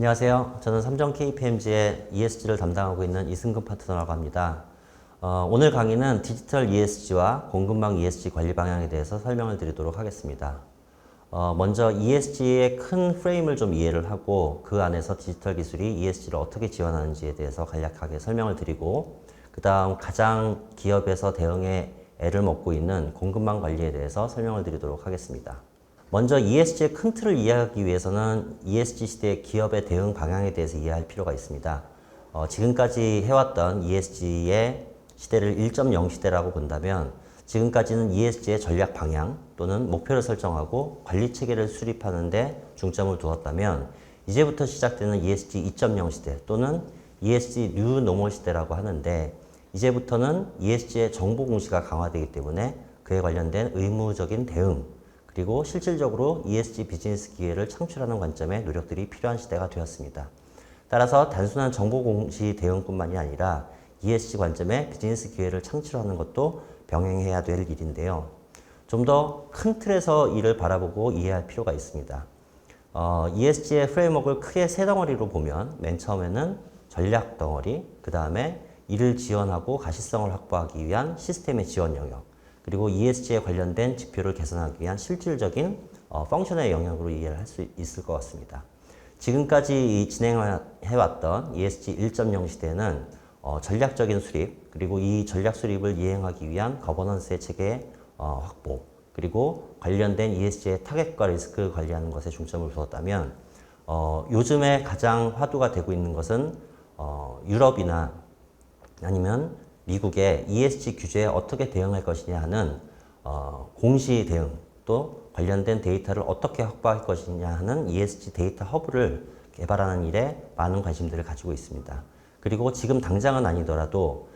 안녕하세요. 저는 삼성 KPMG의 ESG를 담당하고 있는 이승근 파트너라고 합니다. 오늘 강의는 디지털 ESG와 공급망 ESG 관리 방향에 대해서 설명을 드리도록 하겠습니다. 먼저 ESG의 큰 프레임을 좀 이해를 하고 그 안에서 디지털 기술이 ESG를 어떻게 지원하는지에 대해서 간략하게 설명을 드리고 그 다음 가장 기업에서 대응에 애를 먹고 있는 공급망 관리에 대해서 설명을 드리도록 하겠습니다. 먼저 ESG의 큰 틀을 이해하기 위해서는 ESG 시대의 기업의 대응 방향에 대해서 이해할 필요가 있습니다. 지금까지 해왔던 ESG의 시대를 1.0 시대라고 본다면 지금까지는 ESG의 전략 방향 또는 목표를 설정하고 관리 체계를 수립하는 데 중점을 두었다면 이제부터 시작되는 ESG 2.0 시대 또는 ESG 뉴 노멀 시대라고 하는데 이제부터는 ESG의 정보 공시가 강화되기 때문에 그에 관련된 의무적인 대응 그리고 실질적으로 ESG 비즈니스 기회를 창출하는 관점의 노력들이 필요한 시대가 되었습니다. 따라서 단순한 정보 공시 대응뿐만이 아니라 ESG 관점의 비즈니스 기회를 창출하는 것도 병행해야 될 일인데요. 좀 더 큰 틀에서 이를 바라보고 이해할 필요가 있습니다. ESG의 프레임워크를 크게 세 덩어리로 보면 맨 처음에는 전략 덩어리, 그 다음에 이를 지원하고 가시성을 확보하기 위한 시스템의 지원 영역, 그리고 ESG에 관련된 지표를 개선하기 위한 실질적인 펑션의 영역으로 이해를 할 수 있을 것 같습니다. 지금까지 진행해왔던 ESG 1.0 시대는 전략적인 수립, 그리고 이 전략 수립을 이행하기 위한 거버넌스의 체계 확보, 그리고 관련된 ESG의 타겟과 리스크 관리하는 것에 중점을 두었다면 요즘에 가장 화두가 되고 있는 것은 유럽이나 아니면 미국의 ESG 규제에 어떻게 대응할 것이냐 하는 공시 대응 또 관련된 데이터를 어떻게 확보할 것이냐 하는 ESG 데이터 허브를 개발하는 일에 많은 관심들을 가지고 있습니다. 그리고 지금 당장은 아니더라도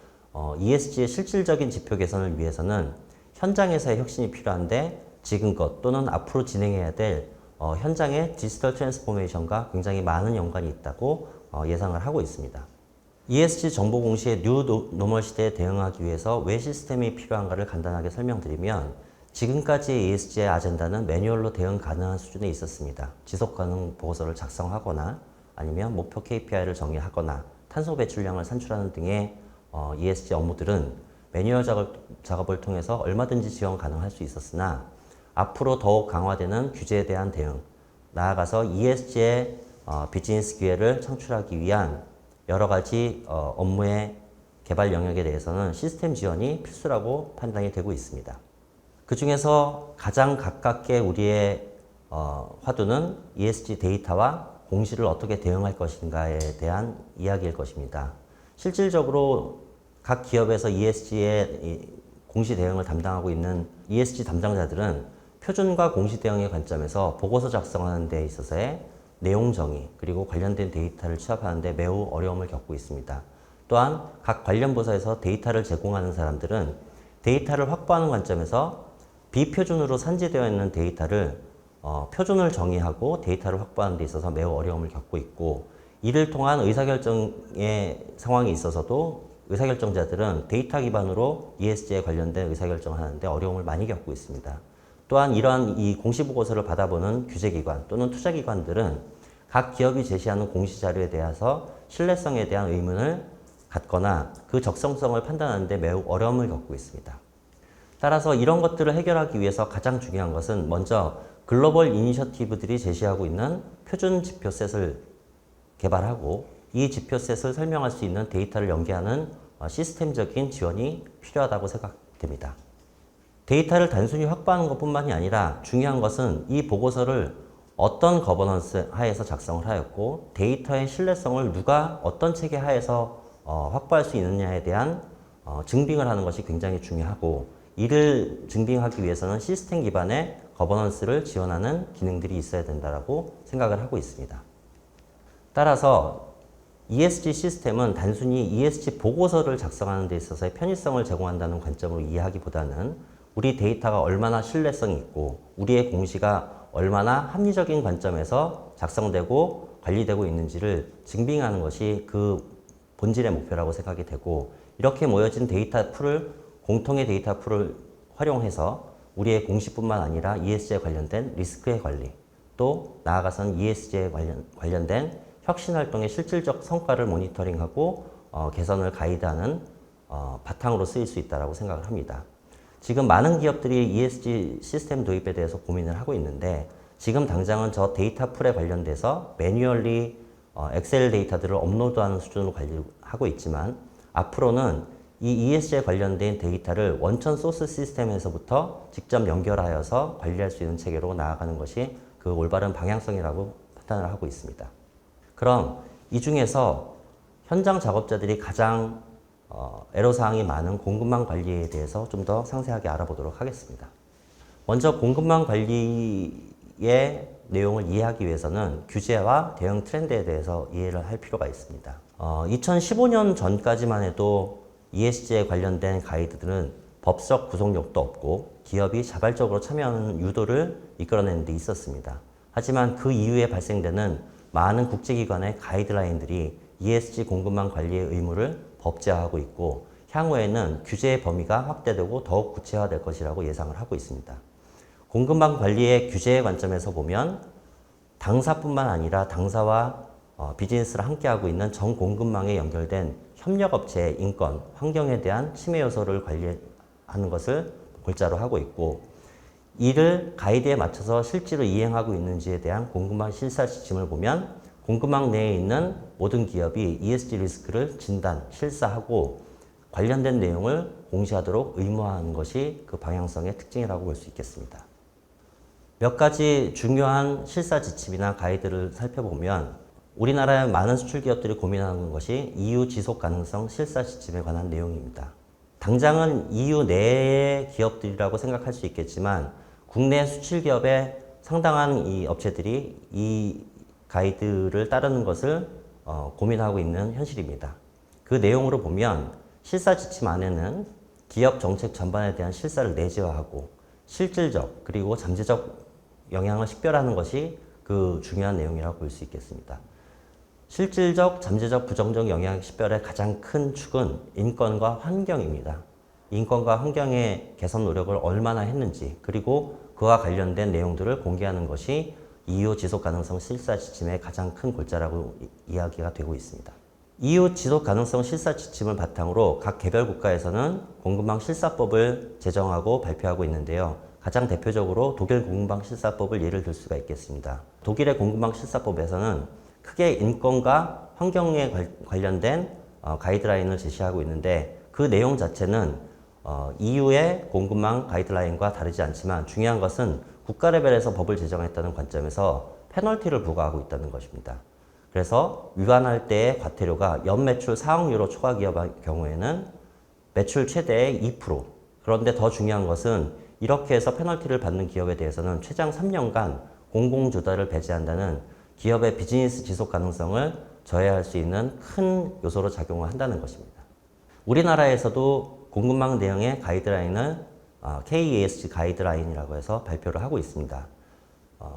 ESG의 실질적인 지표 개선을 위해서는 현장에서의 혁신이 필요한데 지금껏 또는 앞으로 진행해야 될 현장의 디지털 트랜스포메이션과 굉장히 많은 연관이 있다고 예상을 하고 있습니다. ESG 정보 공시의 뉴 노멀 시대에 대응하기 위해서 왜 시스템이 필요한가를 간단하게 설명드리면 지금까지 ESG의 아젠다는 매뉴얼로 대응 가능한 수준에 있었습니다. 지속가능 보고서를 작성하거나 아니면 목표 KPI를 정의하거나 탄소 배출량을 산출하는 등의 ESG 업무들은 매뉴얼 작업을 통해서 얼마든지 지원 가능할 수 있었으나 앞으로 더욱 강화되는 규제에 대한 대응, 나아가서 ESG의 비즈니스 기회를 창출하기 위한 여러 가지 업무의 개발 영역에 대해서는 시스템 지원이 필수라고 판단이 되고 있습니다. 그 중에서 가장 가깝게 우리의 화두는 ESG 데이터와 공시를 어떻게 대응할 것인가에 대한 이야기일 것입니다. 실질적으로 각 기업에서 ESG의 공시 대응을 담당하고 있는 ESG 담당자들은 표준과 공시 대응의 관점에서 보고서 작성하는 데 있어서의 내용 정의 그리고 관련된 데이터를 취합하는 데 매우 어려움을 겪고 있습니다. 또한 각 관련 부서에서 데이터를 제공하는 사람들은 데이터를 확보하는 관점에서 비표준으로 산지되어 있는 데이터를 표준을 정의하고 데이터를 확보하는 데 있어서 매우 어려움을 겪고 있고 이를 통한 의사결정의 상황이 있어서도 의사결정자들은 데이터 기반으로 ESG에 관련된 의사결정을 하는데 어려움을 많이 겪고 있습니다. 또한 이러한 이 공시보고서를 받아보는 규제기관 또는 투자기관들은 각 기업이 제시하는 공시자료에 대해서 신뢰성에 대한 의문을 갖거나 그 적성성을 판단하는 데 매우 어려움을 겪고 있습니다. 따라서 이런 것들을 해결하기 위해서 가장 중요한 것은 먼저 글로벌 이니셔티브들이 제시하고 있는 표준 지표셋을 개발하고 이 지표셋을 설명할 수 있는 데이터를 연계하는 시스템적인 지원이 필요하다고 생각됩니다. 데이터를 단순히 확보하는 것뿐만이 아니라 중요한 것은 이 보고서를 어떤 거버넌스 하에서 작성을 하였고 데이터의 신뢰성을 누가 어떤 체계 하에서 확보할 수 있느냐에 대한 증빙을 하는 것이 굉장히 중요하고 이를 증빙하기 위해서는 시스템 기반의 거버넌스를 지원하는 기능들이 있어야 된다고 생각을 하고 있습니다. 따라서 ESG 시스템은 단순히 ESG 보고서를 작성하는 데 있어서의 편의성을 제공한다는 관점으로 이해하기보다는 우리 데이터가 얼마나 신뢰성이 있고 우리의 공시가 얼마나 합리적인 관점에서 작성되고 관리되고 있는지를 증빙하는 것이 그 본질의 목표라고 생각이 되고 이렇게 모여진 데이터 풀을 공통의 데이터 풀을 활용해서 우리의 공시뿐만 아니라 ESG에 관련된 리스크의 관리 또 나아가서는 ESG에 관련된 혁신활동의 실질적 성과를 모니터링하고 개선을 가이드하는 바탕으로 쓰일 수 있다고 생각을 합니다. 지금 많은 기업들이 ESG 시스템 도입에 대해서 고민을 하고 있는데 지금 당장은 저 데이터 풀에 관련돼서 매뉴얼리 엑셀 데이터들을 업로드하는 수준으로 관리하고 있지만 앞으로는 이 ESG에 관련된 데이터를 원천 소스 시스템에서부터 직접 연결하여서 관리할 수 있는 체계로 나아가는 것이 그 올바른 방향성이라고 판단을 하고 있습니다. 그럼 이 중에서 현장 작업자들이 가장 애로사항이 많은 공급망 관리에 대해서 좀 더 상세하게 알아보도록 하겠습니다. 먼저 공급망 관리의 내용을 이해하기 위해서는 규제와 대응 트렌드에 대해서 이해를 할 필요가 있습니다. 2015년 전까지만 해도 ESG에 관련된 가이드들은 법적 구속력도 없고 기업이 자발적으로 참여하는 유도를 이끌어내는 데 있었습니다. 하지만 그 이후에 발생되는 많은 국제기관의 가이드라인들이 ESG 공급망 관리의 의무를 법제화하고 있고 향후에는 규제의 범위가 확대되고 더욱 구체화될 것이라고 예상을 하고 있습니다. 공급망 관리의 규제의 관점에서 보면 당사뿐만 아니라 당사와 비즈니스를 함께하고 있는 전 공급망에 연결된 협력업체의 인권, 환경에 대한 침해 요소를 관리하는 것을 골자로 하고 있고 이를 가이드에 맞춰서 실제로 이행하고 있는지에 대한 공급망 실사 지침을 보면 공급망 내에 있는 모든 기업이 ESG 리스크를 진단, 실사하고 관련된 내용을 공시하도록 의무화하는 것이 그 방향성의 특징이라고 볼 수 있겠습니다. 몇 가지 중요한 실사 지침이나 가이드를 살펴보면 우리나라의 많은 수출 기업들이 고민하는 것이 EU 지속 가능성 실사 지침에 관한 내용입니다. 당장은 EU 내의 기업들이라고 생각할 수 있겠지만 국내 수출 기업의 상당한 이 업체들이 이 가이드를 따르는 것을 고민하고 있는 현실입니다. 그 내용으로 보면 실사 지침 안에는 기업 정책 전반에 대한 실사를 내재화하고 실질적 그리고 잠재적 영향을 식별하는 것이 그 중요한 내용이라고 볼 수 있겠습니다. 실질적, 잠재적, 부정적 영향 식별의 가장 큰 축은 인권과 환경입니다. 인권과 환경의 개선 노력을 얼마나 했는지 그리고 그와 관련된 내용들을 공개하는 것이 EU 지속가능성 실사 지침의 가장 큰 골자라고 이야기가 되고 있습니다. EU 지속가능성 실사 지침을 바탕으로 각 개별 국가에서는 공급망 실사법을 제정하고 발표하고 있는데요. 가장 대표적으로 독일 공급망 실사법을 예를 들 수가 있겠습니다. 독일의 공급망 실사법에서는 크게 인권과 환경에 관련된 가이드라인을 제시하고 있는데 그 내용 자체는 EU의 공급망 가이드라인과 다르지 않지만 중요한 것은 국가 레벨에서 법을 제정했다는 관점에서 페널티를 부과하고 있다는 것입니다. 그래서 위반할 때의 과태료가 연매출 4억 유로 초과 기업의 경우에는 매출 최대의 2%. 그런데 더 중요한 것은 이렇게 해서 페널티를 받는 기업에 대해서는 최장 3년간 공공조달을 배제한다는 기업의 비즈니스 지속 가능성을 저해할 수 있는 큰 요소로 작용을 한다는 것입니다. 우리나라에서도 공급망 대응의 가이드라인을 KESG 가이드라인이라고 해서 발표를 하고 있습니다.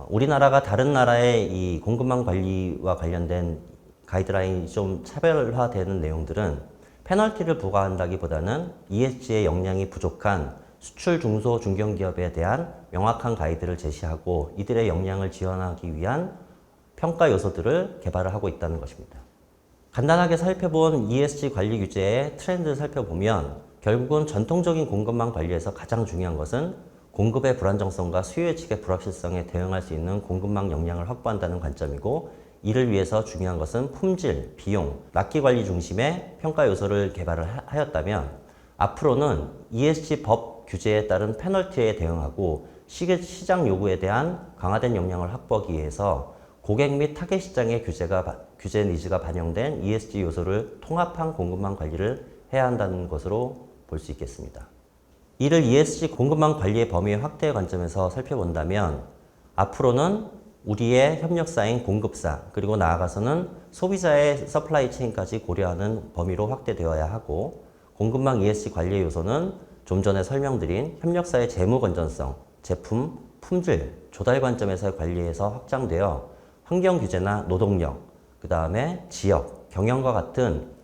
우리나라가 다른 나라의 이 공급망 관리와 관련된 가이드라인이 좀 차별화되는 내용들은 페널티를 부과한다기보다는 ESG의 역량이 부족한 수출 중소 중견기업에 대한 명확한 가이드를 제시하고 이들의 역량을 지원하기 위한 평가 요소들을 개발을 하고 있다는 것입니다. 간단하게 살펴본 ESG 관리 규제의 트렌드를 살펴보면 결국은 전통적인 공급망 관리에서 가장 중요한 것은 공급의 불안정성과 수요 예측의 불확실성에 대응할 수 있는 공급망 역량을 확보한다는 관점이고 이를 위해서 중요한 것은 품질, 비용, 납기 관리 중심의 평가 요소를 개발을 하였다면 앞으로는 ESG 법 규제에 따른 페널티에 대응하고 시장 요구에 대한 강화된 역량을 확보하기 위해서 고객 및 타겟 시장의 규제 니즈가 반영된 ESG 요소를 통합한 공급망 관리를 해야 한다는 것으로 볼 수 있겠습니다. 이를 ESG 공급망 관리의 범위의 확대의 관점에서 살펴본다면 앞으로는 우리의 협력사인 공급사 그리고 나아가서는 소비자의 서플라이 체인까지 고려하는 범위로 확대되어야 하고 공급망 ESG 관리의 요소는 좀 전에 설명드린 협력사의 재무 건전성, 제품, 품질, 조달 관점에서의 관리에서 확장되어 환경 규제나 노동력, 그 다음에 지역, 경영과 같은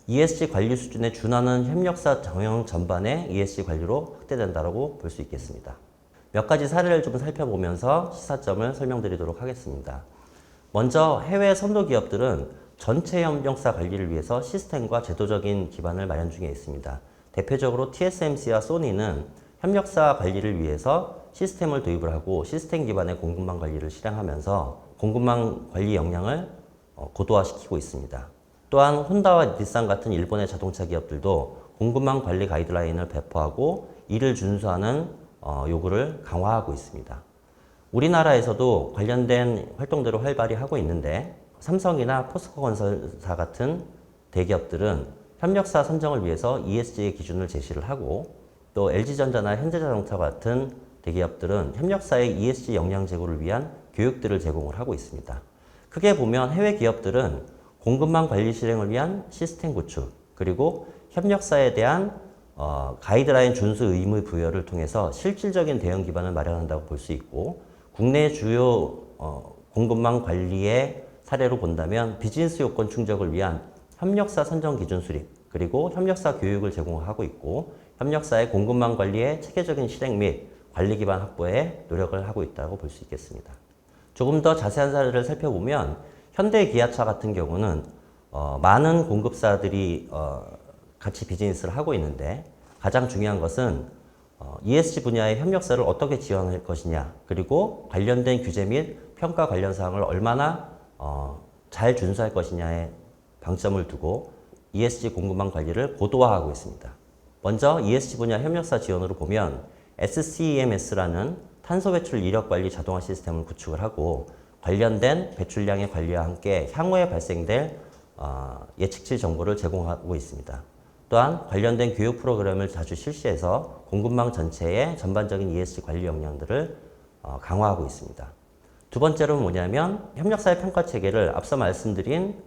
ESG 관리 수준에 준하는 협력사 경영 전반의 ESG 관리로 확대된다고 볼 수 있겠습니다. 몇 가지 사례를 좀 살펴보면서 시사점을 설명드리도록 하겠습니다. 먼저 해외 선도 기업들은 전체 협력사 관리를 위해서 시스템과 제도적인 기반을 마련 중에 있습니다. 대표적으로 TSMC와 소니는 협력사 관리를 위해서 시스템을 도입을 하고 시스템 기반의 공급망 관리를 실행하면서 공급망 관리 역량을 고도화시키고 있습니다. 또한 혼다와 닛산 같은 일본의 자동차 기업들도 공급망 관리 가이드라인을 배포하고 이를 준수하는 요구를 강화하고 있습니다. 우리나라에서도 관련된 활동들을 활발히 하고 있는데 삼성이나 포스코 건설사 같은 대기업들은 협력사 선정을 위해서 ESG의 기준을 제시를 하고 또 LG전자나 현대자동차 같은 대기업들은 협력사의 ESG 역량 제고를 위한 교육들을 제공을 하고 있습니다. 크게 보면 해외 기업들은 공급망 관리 실행을 위한 시스템 구축 그리고 협력사에 대한 가이드라인 준수 의무 부여를 통해서 실질적인 대응 기반을 마련한다고 볼 수 있고 국내 주요 공급망 관리의 사례로 본다면 비즈니스 요건 충족을 위한 협력사 선정 기준 수립 그리고 협력사 교육을 제공하고 있고 협력사의 공급망 관리의 체계적인 실행 및 관리 기반 확보에 노력을 하고 있다고 볼 수 있겠습니다. 조금 더 자세한 사례를 살펴보면 현대 기아차 같은 경우는 많은 공급사들이 같이 비즈니스를 하고 있는데 가장 중요한 것은 ESG 분야의 협력사를 어떻게 지원할 것이냐 그리고 관련된 규제 및 평가 관련 사항을 얼마나 잘 준수할 것이냐에 방점을 두고 ESG 공급망 관리를 고도화하고 있습니다. 먼저 ESG 분야 협력사 지원으로 보면 SCEMS라는 탄소 배출 이력 관리 자동화 시스템을 구축을 하고 관련된 배출량의 관리와 함께 향후에 발생될 예측치 정보를 제공하고 있습니다. 또한 관련된 교육 프로그램을 자주 실시해서 공급망 전체의 전반적인 ESG 관리 역량들을 강화하고 있습니다. 두 번째로는 뭐냐면 협력사의 평가 체계를 앞서 말씀드린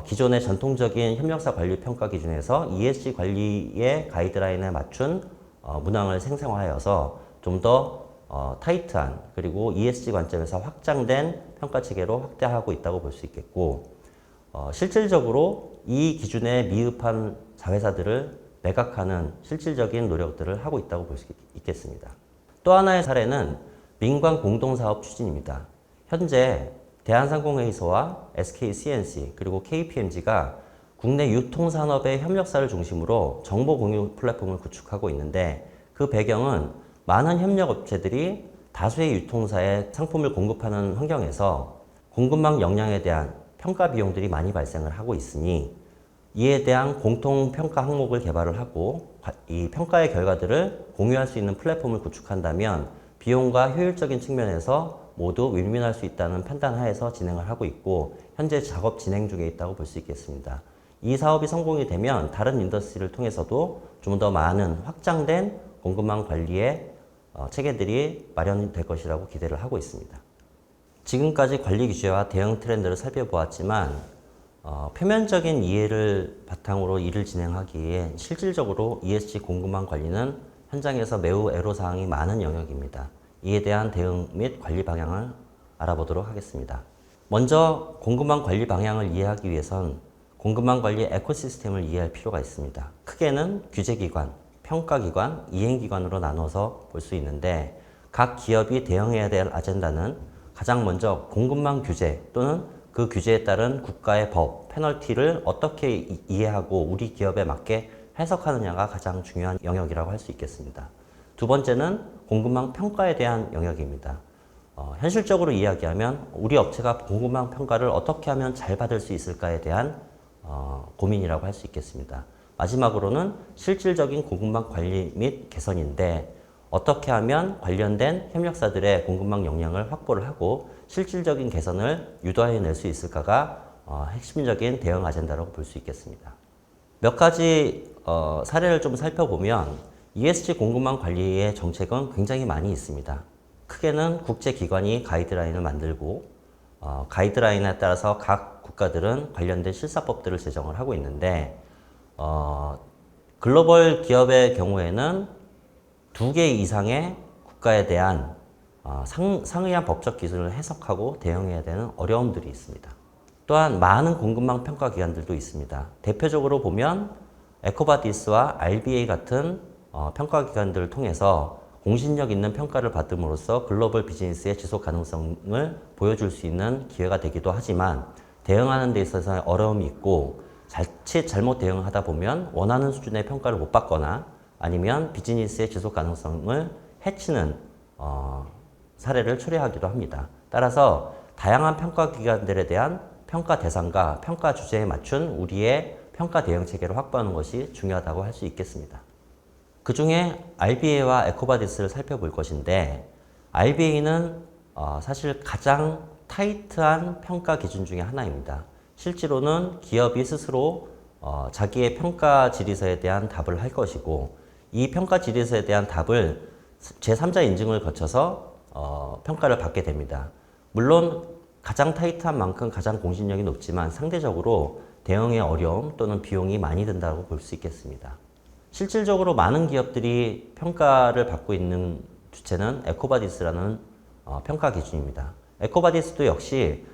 기존의 전통적인 협력사 관리 평가 기준에서 ESG 관리의 가이드라인에 맞춘 문항을 생성하여서 좀 더 타이트한 그리고 ESG 관점에서 확장된 평가 체계로 확대하고 있다고 볼 수 있겠고 실질적으로 이 기준에 미흡한 자회사들을 매각하는 실질적인 노력들을 하고 있다고 볼 수 있겠습니다. 또 하나의 사례는 민관 공동사업 추진입니다. 현재 대한상공회의소와 SKCNC 그리고 KPMG가 국내 유통산업의 협력사를 중심으로 정보 공유 플랫폼을 구축하고 있는데 그 배경은 많은 협력업체들이 다수의 유통사에 상품을 공급하는 환경에서 공급망 역량에 대한 평가 비용들이 많이 발생을 하고 있으니 이에 대한 공통 평가 항목을 개발을 하고 이 평가의 결과들을 공유할 수 있는 플랫폼을 구축한다면 비용과 효율적인 측면에서 모두 윈윈할 수 있다는 판단 하에서 진행을 하고 있고 현재 작업 진행 중에 있다고 볼 수 있겠습니다. 이 사업이 성공이 되면 다른 인더스트리를 통해서도 좀 더 많은 확장된 공급망 관리의 체계들이 마련될 것이라고 기대를 하고 있습니다. 지금까지 관리 규제와 대응 트렌드를 살펴보았지만 표면적인 이해를 바탕으로 일을 진행하기에 실질적으로 ESG 공급망 관리는 현장에서 매우 애로사항이 많은 영역입니다. 이에 대한 대응 및 관리 방향을 알아보도록 하겠습니다. 먼저 공급망 관리 방향을 이해하기 위해선 공급망 관리 에코시스템을 이해할 필요가 있습니다. 크게는 규제기관, 평가기관, 이행기관으로 나눠서 볼 수 있는데 각 기업이 대응해야 될 아젠다는 가장 먼저 공급망 규제 또는 그 규제에 따른 국가의 법, 페널티를 어떻게 이해하고 우리 기업에 맞게 해석하느냐가 가장 중요한 영역이라고 할 수 있겠습니다. 두 번째는 공급망 평가에 대한 영역입니다. 현실적으로 이야기하면 우리 업체가 공급망 평가를 어떻게 하면 잘 받을 수 있을까에 대한 고민이라고 할 수 있겠습니다. 마지막으로는 실질적인 공급망 관리 및 개선인데 어떻게 하면 관련된 협력사들의 공급망 역량을 확보를 하고 실질적인 개선을 유도해낼 수 있을까가 핵심적인 대응 아젠다라고 볼 수 있겠습니다. 몇 가지 사례를 좀 살펴보면 ESG 공급망 관리의 정책은 굉장히 많이 있습니다. 크게는 국제기관이 가이드라인을 만들고 가이드라인에 따라서 각 국가들은 관련된 실사법들을 제정을 하고 있는데 글로벌 기업의 경우에는 2개 이상의 국가에 대한 상이한 법적 기준을 해석하고 대응해야 되는 어려움들이 있습니다. 또한 많은 공급망 평가 기관들도 있습니다. 대표적으로 보면 에코바디스와 RBA 같은 평가 기관들을 통해서 공신력 있는 평가를 받음으로써 글로벌 비즈니스의 지속 가능성을 보여줄 수 있는 기회가 되기도 하지만 대응하는 데 있어서 어려움이 있고 자칫 잘못 대응을 하다 보면 원하는 수준의 평가를 못 받거나 아니면 비즈니스의 지속 가능성을 해치는 사례를 초래하기도 합니다. 따라서 다양한 평가 기관들에 대한 평가 대상과 평가 주제에 맞춘 우리의 평가 대응 체계를 확보하는 것이 중요하다고 할 수 있겠습니다. 그 중에 RBA와 에코바디스를 살펴볼 것인데 RBA는 사실 가장 타이트한 평가 기준 중에 하나입니다. 실제로는 기업이 스스로 자기의 평가 질의서에 대한 답을 할 것이고 이 평가 질의서에 대한 답을 제3자 인증을 거쳐서 평가를 받게 됩니다. 물론 가장 타이트한 만큼 가장 공신력이 높지만 상대적으로 대응의 어려움 또는 비용이 많이 든다고 볼 수 있겠습니다. 실질적으로 많은 기업들이 평가를 받고 있는 주체는 에코바디스라는 평가 기준입니다. 에코바디스도 역시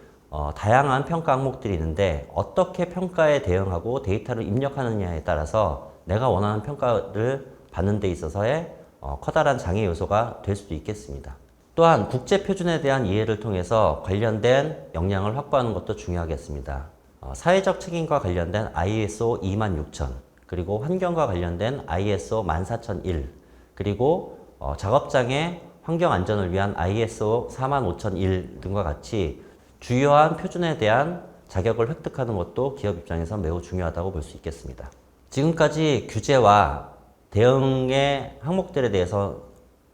다양한 평가 항목들이 있는데 어떻게 평가에 대응하고 데이터를 입력하느냐에 따라서 내가 원하는 평가를 받는 데 있어서의 커다란 장애 요소가 될 수도 있겠습니다. 또한 국제 표준에 대한 이해를 통해서 관련된 역량을 확보하는 것도 중요하겠습니다. 사회적 책임과 관련된 ISO 26000, 그리고 환경과 관련된 ISO 14001, 그리고 작업장의 환경 안전을 위한 ISO 45001 등과 같이 주요한 표준에 대한 자격을 획득하는 것도 기업 입장에서 매우 중요하다고 볼 수 있겠습니다. 지금까지 규제와 대응의 항목들에 대해서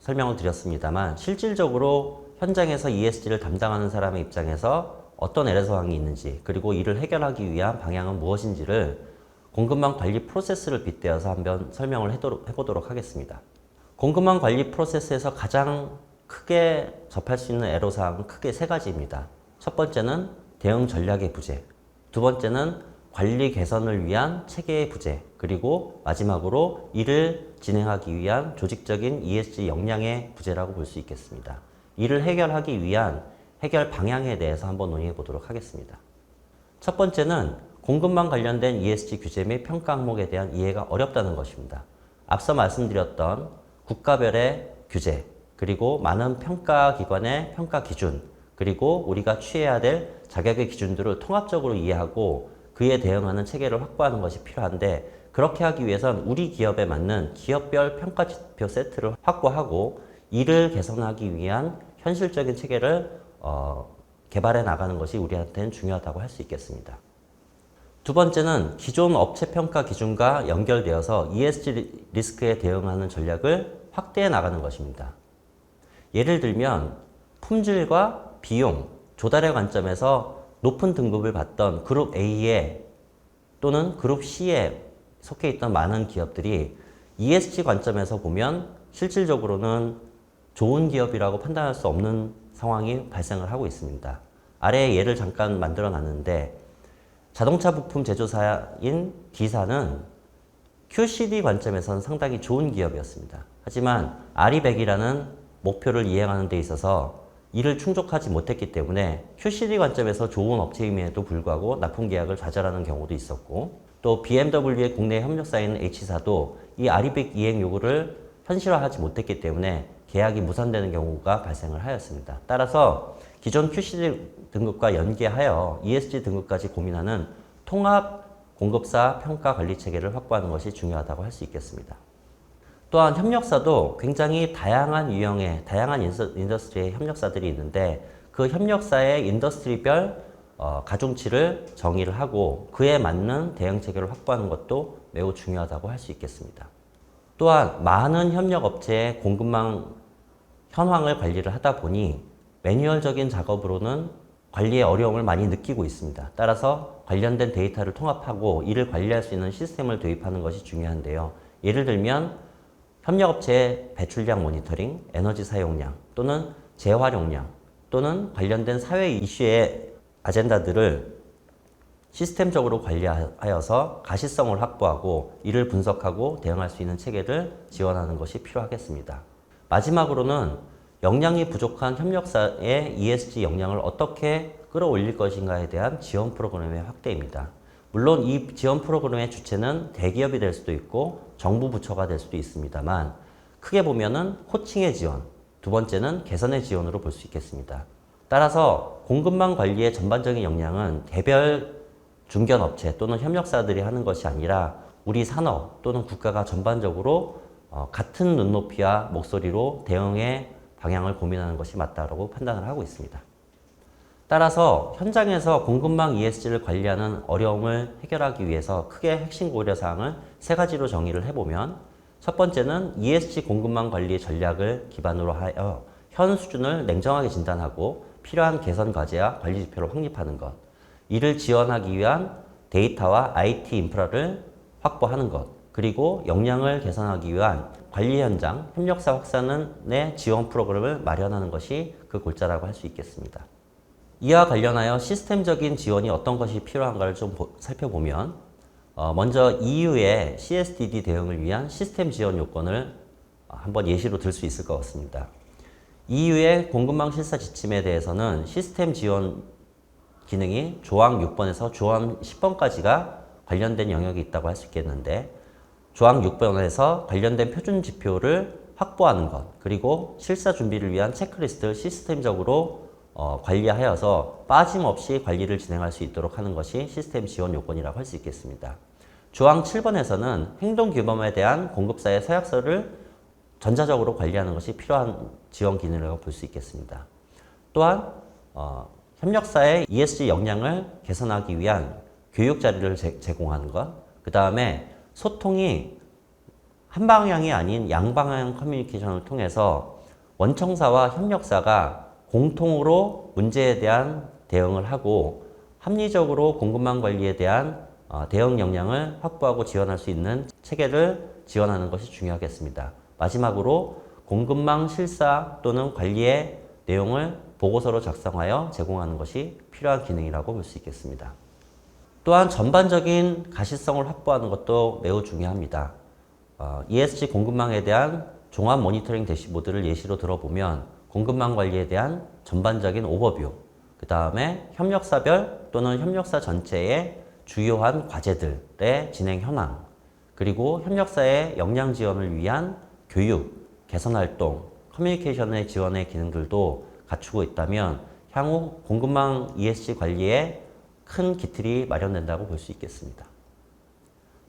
설명을 드렸습니다만 실질적으로 현장에서 ESG를 담당하는 사람의 입장에서 어떤 애로사항이 있는지 그리고 이를 해결하기 위한 방향은 무엇인지를 공급망 관리 프로세스를 빗대어서 한번 설명을 해보도록 하겠습니다. 공급망 관리 프로세스에서 가장 크게 접할 수 있는 애로사항은 크게 세 가지입니다. 첫 번째는 대응 전략의 부재, 두 번째는 관리 개선을 위한 체계의 부재, 그리고 마지막으로 이를 진행하기 위한 조직적인 ESG 역량의 부재라고 볼 수 있겠습니다. 이를 해결하기 위한 해결 방향에 대해서 한번 논의해 보도록 하겠습니다. 첫 번째는 공급망 관련된 ESG 규제 및 평가 항목에 대한 이해가 어렵다는 것입니다. 앞서 말씀드렸던 국가별의 규제, 그리고 많은 평가 기관의 평가 기준, 그리고 우리가 취해야 될 자격의 기준들을 통합적으로 이해하고 그에 대응하는 체계를 확보하는 것이 필요한데 그렇게 하기 위해선 우리 기업에 맞는 기업별 평가 지표 세트를 확보하고 이를 개선하기 위한 현실적인 체계를 개발해 나가는 것이 우리한테는 중요하다고 할 수 있겠습니다. 두 번째는 기존 업체 평가 기준과 연결되어서 ESG 리스크에 대응하는 전략을 확대해 나가는 것입니다. 예를 들면 품질과 비용, 조달의 관점에서 높은 등급을 받던 그룹 A에 또는 그룹 C에 속해 있던 많은 기업들이 ESG 관점에서 보면 실질적으로는 좋은 기업이라고 판단할 수 없는 상황이 발생을 하고 있습니다. 아래에 예를 잠깐 만들어 놨는데 자동차 부품 제조사인 D사는 QCD 관점에서는 상당히 좋은 기업이었습니다. 하지만 아리백이라는 목표를 이행하는 데 있어서 이를 충족하지 못했기 때문에 QCD 관점에서 좋은 업체임에도 불구하고 납품 계약을 좌절하는 경우도 있었고 또 BMW의 국내 협력사인 H사도 이 아리백 이행 요구를 현실화하지 못했기 때문에 계약이 무산되는 경우가 발생을 하였습니다. 따라서 기존 QCD 등급과 연계하여 ESG 등급까지 고민하는 통합 공급사 평가 관리 체계를 확보하는 것이 중요하다고 할 수 있겠습니다. 또한 협력사도 굉장히 다양한 유형의 다양한 인더스트리의 협력사들이 있는데 그 협력사의 인더스트리별 가중치를 정의를 하고 그에 맞는 대응 체계를 확보하는 것도 매우 중요하다고 할 수 있겠습니다. 또한 많은 협력업체의 공급망 현황을 관리를 하다 보니 매뉴얼적인 작업으로는 관리에 어려움을 많이 느끼고 있습니다. 따라서 관련된 데이터를 통합하고 이를 관리할 수 있는 시스템을 도입하는 것이 중요한데요. 예를 들면 협력업체의 배출량 모니터링, 에너지 사용량 또는 재활용량 또는 관련된 사회 이슈의 아젠다들을 시스템적으로 관리하여서 가시성을 확보하고 이를 분석하고 대응할 수 있는 체계를 지원하는 것이 필요하겠습니다. 마지막으로는 역량이 부족한 협력사의 ESG 역량을 어떻게 끌어올릴 것인가에 대한 지원 프로그램의 확대입니다. 물론 이 지원 프로그램의 주체는 대기업이 될 수도 있고 정부 부처가 될 수도 있습니다만 크게 보면은 호칭의 지원, 두 번째는 개선의 지원으로 볼 수 있겠습니다. 따라서 공급망 관리의 전반적인 역량은 개별 중견업체 또는 협력사들이 하는 것이 아니라 우리 산업 또는 국가가 전반적으로 같은 눈높이와 목소리로 대응의 방향을 고민하는 것이 맞다고 판단을 하고 있습니다. 따라서 현장에서 공급망 ESG를 관리하는 어려움을 해결하기 위해서 크게 핵심 고려사항을 세 가지로 정의를 해보면 첫 번째는 ESG 공급망 관리 전략을 기반으로 하여 현 수준을 냉정하게 진단하고 필요한 개선 과제와 관리 지표를 확립하는 것. 이를 지원하기 위한 데이터와 IT 인프라를 확보하는 것. 그리고 역량을 개선하기 위한 관리 현장, 협력사 확산의 지원 프로그램을 마련하는 것이 그 골자라고 할 수 있겠습니다. 이와 관련하여 시스템적인 지원이 어떤 것이 필요한가를 좀 살펴보면 먼저 EU의 CSDD 대응을 위한 시스템 지원 요건을 한번 예시로 들 수 있을 것 같습니다. EU의 공급망 실사 지침에 대해서는 시스템 지원 기능이 조항 6번에서 조항 10번까지가 관련된 영역이 있다고 할 수 있겠는데 조항 6번에서 관련된 표준 지표를 확보하는 것 그리고 실사 준비를 위한 체크리스트를 시스템적으로 관리하여서 빠짐없이 관리를 진행할 수 있도록 하는 것이 시스템 지원 요건이라고 할 수 있겠습니다. 조항 7번에서는 행동 규범에 대한 공급사의 서약서를 전자적으로 관리하는 것이 필요한 지원 기능이라고 볼 수 있겠습니다. 또한 협력사의 ESG 역량을 개선하기 위한 교육 자료를 제공하는 것, 그 다음에 소통이 한 방향이 아닌 양방향 커뮤니케이션을 통해서 원청사와 협력사가 공통으로 문제에 대한 대응을 하고 합리적으로 공급망 관리에 대한 대응 역량을 확보하고 지원할 수 있는 체계를 지원하는 것이 중요하겠습니다. 마지막으로 공급망 실사 또는 관리의 내용을 보고서로 작성하여 제공하는 것이 필요한 기능이라고 볼 수 있겠습니다. 또한 전반적인 가시성을 확보하는 것도 매우 중요합니다. ESG 공급망에 대한 종합 모니터링 대시보드를 예시로 들어보면 공급망 관리에 대한 전반적인 오버뷰, 그 다음에 협력사별 또는 협력사 전체의 주요한 과제들의 진행 현황, 그리고 협력사의 역량 지원을 위한 교육, 개선 활동, 커뮤니케이션의 지원의 기능들도 갖추고 있다면 향후 공급망 ESG 관리에 큰 기틀이 마련된다고 볼 수 있겠습니다.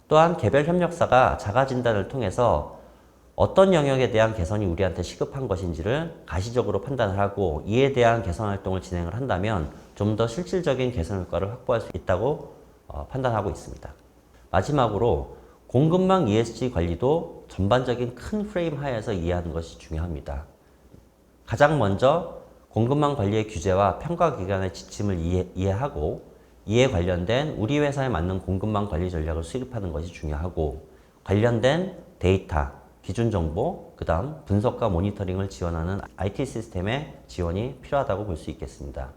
또한 개별 협력사가 자가 진단을 통해서 어떤 영역에 대한 개선이 우리한테 시급한 것인지를 가시적으로 판단을 하고 이에 대한 개선 활동을 진행을 한다면 좀 더 실질적인 개선 효과를 확보할 수 있다고 판단하고 있습니다. 마지막으로 공급망 ESG 관리도 전반적인 큰 프레임 하에서 이해하는 것이 중요합니다. 가장 먼저 공급망 관리의 규제와 평가 기관의 지침을 이해하고 이에 관련된 우리 회사에 맞는 공급망 관리 전략을 수립하는 것이 중요하고 관련된 데이터, 기준 정보, 그 다음 분석과 모니터링을 지원하는 IT 시스템의 지원이 필요하다고 볼 수 있겠습니다.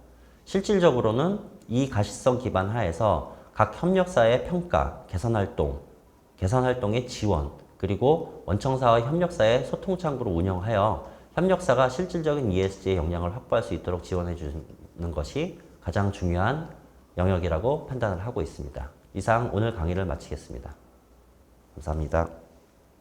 실질적으로는 이 가시성 기반 하에서 각 협력사의 평가, 개선 활동의 지원, 그리고 원청사와 협력사의 소통 창구를 운영하여 협력사가 실질적인 ESG의 역량을 확보할 수 있도록 지원해 주는 것이 가장 중요한 영역이라고 판단을 하고 있습니다. 이상 오늘 강의를 마치겠습니다. 감사합니다.